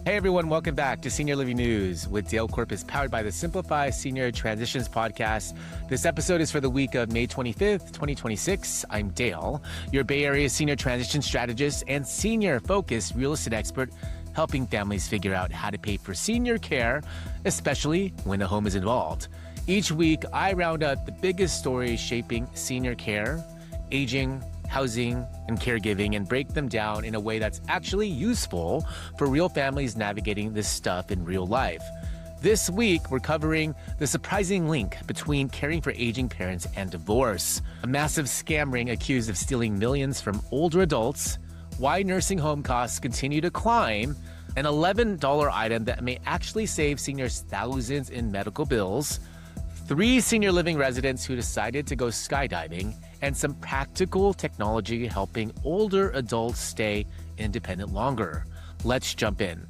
Hey everyone, welcome back to Senior Living News with Dale Corpus, powered by the Simplify Senior Transitions podcast. This episode is for the week of May 25th, 2026. I'm Dale, your Bay Area Senior Transition Strategist and senior-focused real estate expert, helping families figure out how to pay for senior care, especially when a home is involved. Each week, I round up the biggest stories shaping senior care, aging, housing, and caregiving, and break them down in a way that's actually useful for real families navigating this stuff in real life. This week, we're covering the surprising link between caring for aging parents and divorce, a massive scam ring accused of stealing millions from older adults, why nursing home costs continue to climb, an $11 item that may actually save seniors thousands in medical bills, 3 senior living residents who decided to go skydiving, and some practical technology helping older adults stay independent longer. Let's jump in.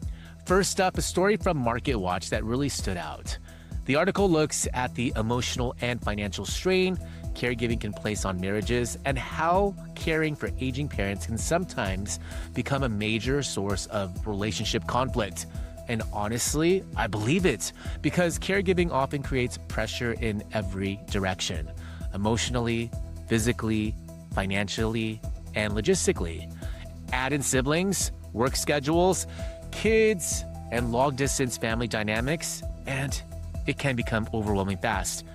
First up, a story from MarketWatch that really stood out. The article looks at the emotional and financial strain caregiving can place on marriages and how caring for aging parents can sometimes become a major source of relationship conflict. And honestly, I believe it, because caregiving often creates pressure in every direction, emotionally, physically, financially, and logistically. Add in siblings, work schedules, kids, and long-distance family dynamics, and it can become overwhelming fast.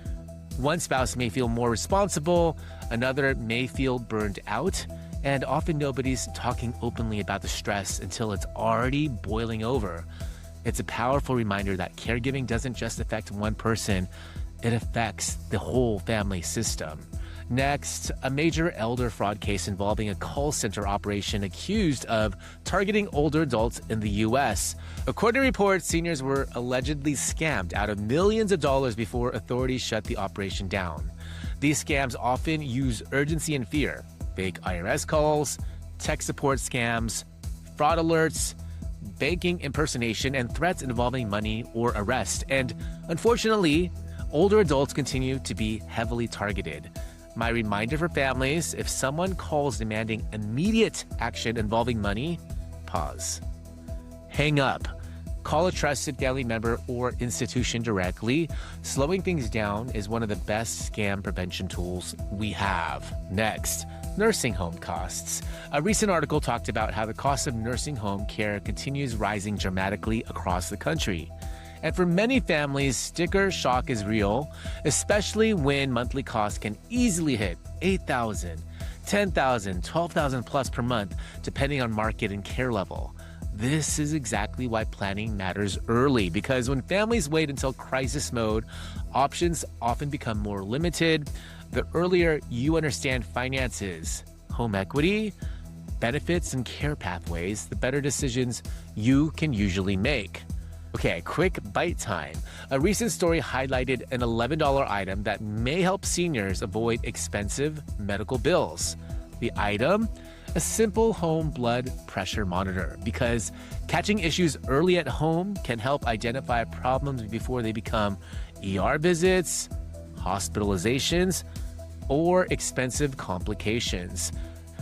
One spouse may feel more responsible, another may feel burned out, and often nobody's talking openly about the stress until it's already boiling over. It's a powerful reminder that caregiving doesn't just affect one person, it affects the whole family system. Next, a major elder fraud case involving a call center operation accused of targeting older adults in the U.S. According to reports, seniors were allegedly scammed out of millions of dollars before authorities shut the operation down. These scams often use urgency and fear, fake IRS calls, tech support scams, fraud alerts, banking impersonation, and threats involving money or arrest. And unfortunately, older adults continue to be heavily targeted. My reminder for families, if someone calls demanding immediate action involving money, pause. Hang up. Call a trusted family member or institution directly. Slowing things down is one of the best scam prevention tools we have. Next, nursing home costs. A recent article talked about how the cost of nursing home care continues rising dramatically across the country. And for many families, sticker shock is real, especially when monthly costs can easily hit $8,000, $10,000, $12,000 plus per month, depending on market and care level. This is exactly why planning matters early, because when families wait until crisis mode, options often become more limited. The earlier you understand finances, home equity, benefits, and care pathways, the better decisions you can usually make. Okay, quick bite time. A recent story highlighted an $11 item that may help seniors avoid expensive medical bills. The item? A simple home blood pressure monitor, because catching issues early at home can help identify problems before they become ER visits, hospitalizations, or expensive complications.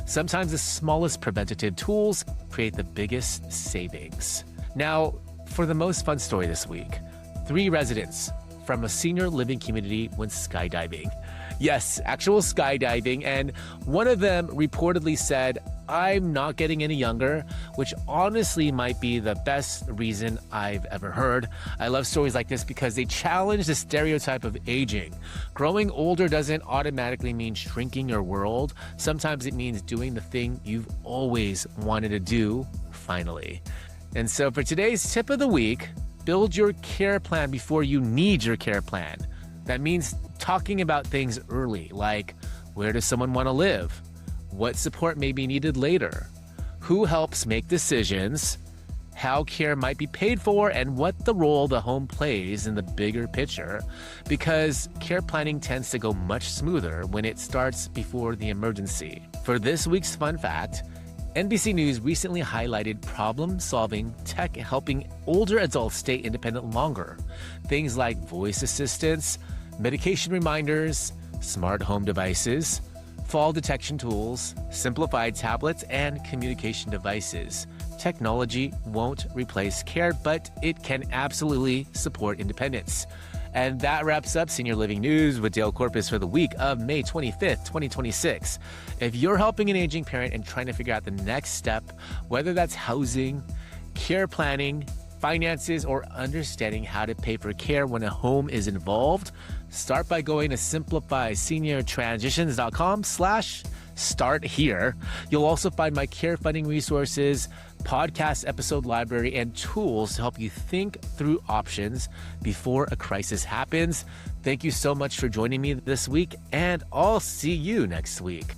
Sometimes the smallest preventative tools create the biggest savings. Now, for the most fun story this week, 3 residents from a senior living community went skydiving. Yes, actual skydiving, and one of them reportedly said, "I'm not getting any younger," which honestly might be the best reason I've ever heard. I love stories like this because they challenge the stereotype of aging. Growing older doesn't automatically mean shrinking your world. Sometimes it means doing the thing you've always wanted to do, finally. And so for today's tip of the week, build your care plan before you need your care plan. That means talking about things early, like where does someone want to live? What support may be needed later? Who helps make decisions? How care might be paid for, and what the role the home plays in the bigger picture, because care planning tends to go much smoother when it starts before the emergency. For this week's fun fact, NBC News recently highlighted problem-solving tech helping older adults stay independent longer. Things like voice assistants, medication reminders, smart home devices, fall detection tools, simplified tablets, and communication devices. Technology won't replace care, but it can absolutely support independence. And that wraps up Senior Living News with Dale Corpus for the week of May 25th, 2026. If you're helping an aging parent and trying to figure out the next step, whether that's housing, care planning, finances, or understanding how to pay for care when a home is involved, start by going to simplifyseniortransitions.com/start here. You'll also find my care funding resources, podcast episode library, and tools to help you think through options before a crisis happens. Thank you so much for joining me this week, and I'll see you next week.